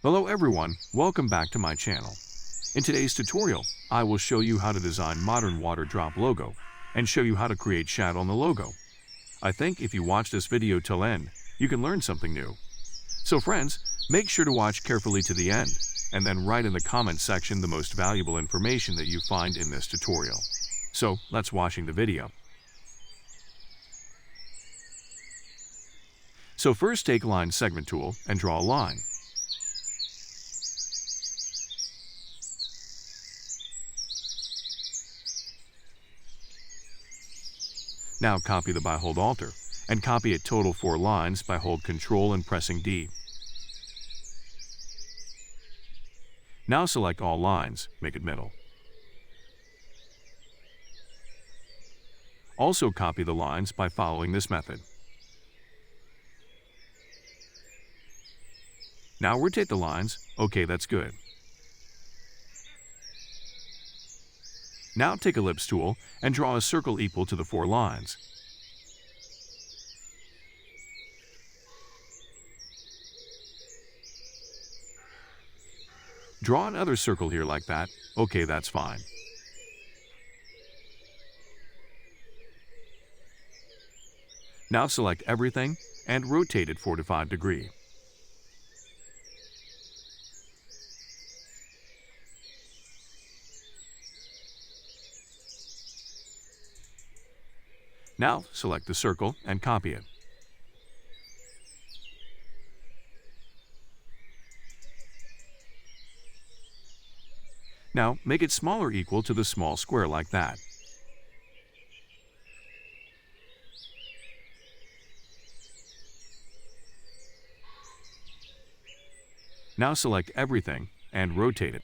Hello everyone, welcome back to my channel. In today's tutorial, I will show you how to design modern water drop logo and show you how to create shadow on the logo. I think if you watch this video till end, you can learn something new. So friends, make sure to watch carefully to the end and then write in the comment section the most valuable information that you find in this tutorial. So let's watching the video. So first take line segment tool and draw a line. Now copy the by hold alter and copy it total 4 lines by hold Ctrl and pressing D. Now select all lines, make it middle. Also copy the lines by following this method. Now rotate the lines. Okay, that's good. Now take ellipse tool and draw a circle equal to the 4 lines. Draw another circle here like that. Okay, that's fine. Now select everything and rotate it 45 degrees. Now select the circle and copy it. Now make it smaller equal to the small square like that. Now select everything and rotate it.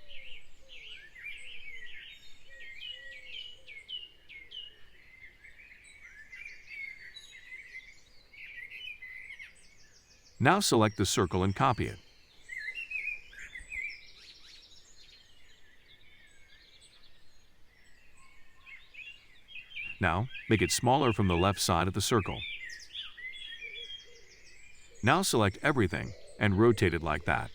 Now select the circle and copy it. Now, make it smaller from the left side of the circle. Now select everything and rotate it like that.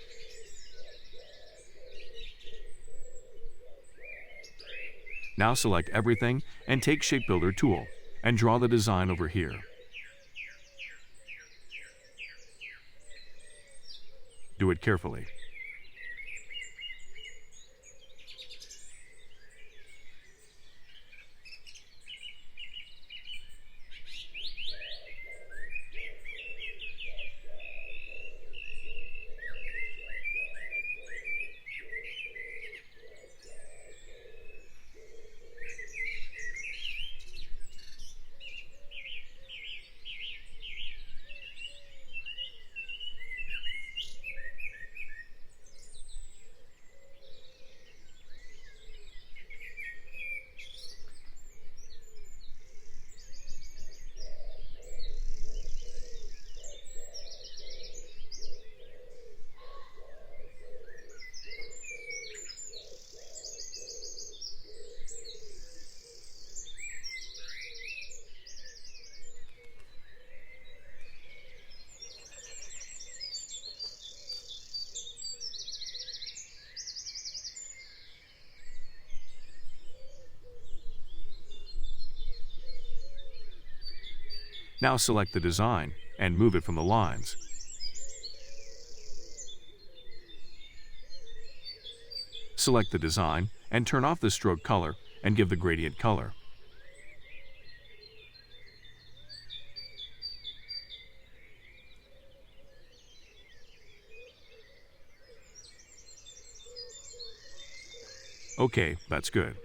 Now select everything and take Shape Builder tool and draw the design over here. Do it carefully. Now select the design and move it from the lines. Select the design and turn off the stroke color and give the gradient color. Okay, that's good.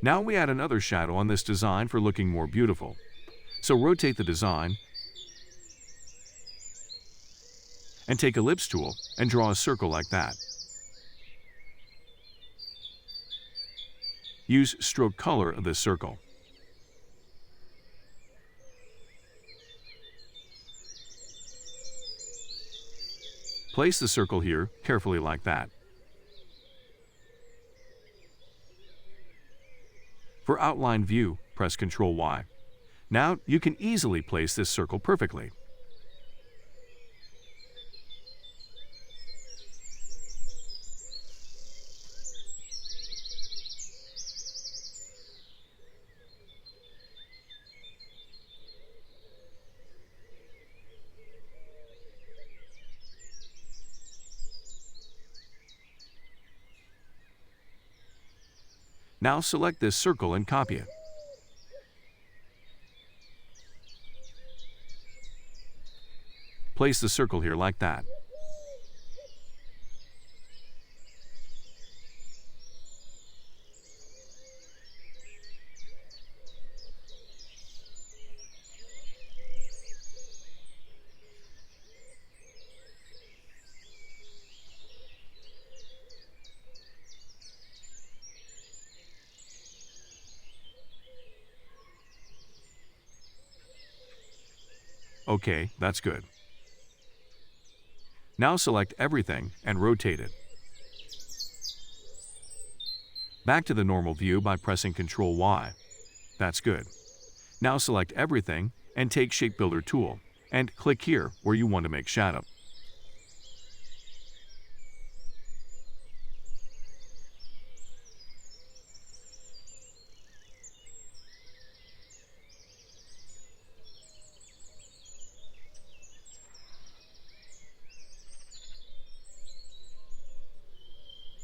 Now we add another shadow on this design for looking more beautiful. So rotate the design and take ellipse tool and draw a circle like that. Use stroke color of this circle. Place the circle here carefully like that. For outline view, press Ctrl Y. Now you can easily place this circle perfectly. Now select this circle and copy it. Place the circle here like that. Okay, that's good. Now select everything and rotate it. Back to the normal view by pressing Ctrl Y. That's good. Now select everything and take Shape Builder tool and click here where you want to make shadow.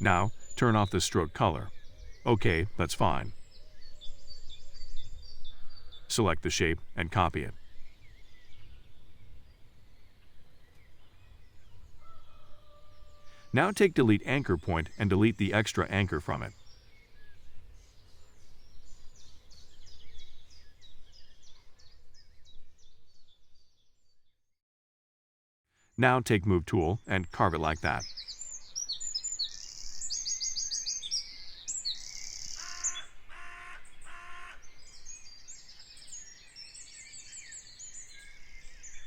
Now, turn off the stroke color. Okay, that's fine. Select the shape and copy it. Now take Delete Anchor Point and delete the extra anchor from it. Now take Move tool and carve it like that.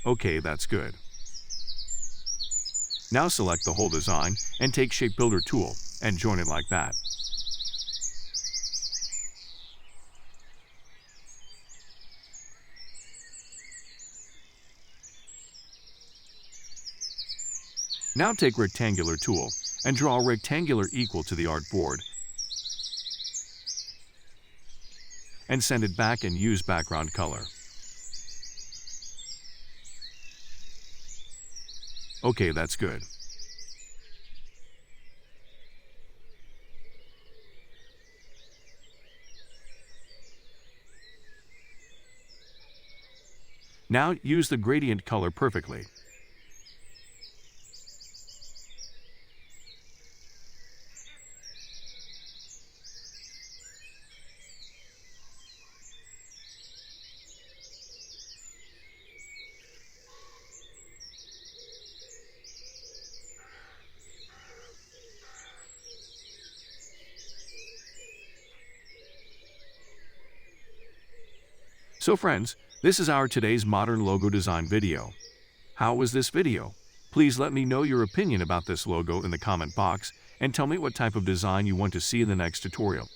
Okay, that's good. Now select the whole design and take Shape Builder tool and join it like that. Now take Rectangular tool and draw a rectangular equal to the artboard and send it back and use background color. Okay, that's good. Now use the gradient color perfectly. So friends, this is our today's modern logo design video. How was this video? Please let me know your opinion about this logo in the comment box and tell me what type of design you want to see in the next tutorial.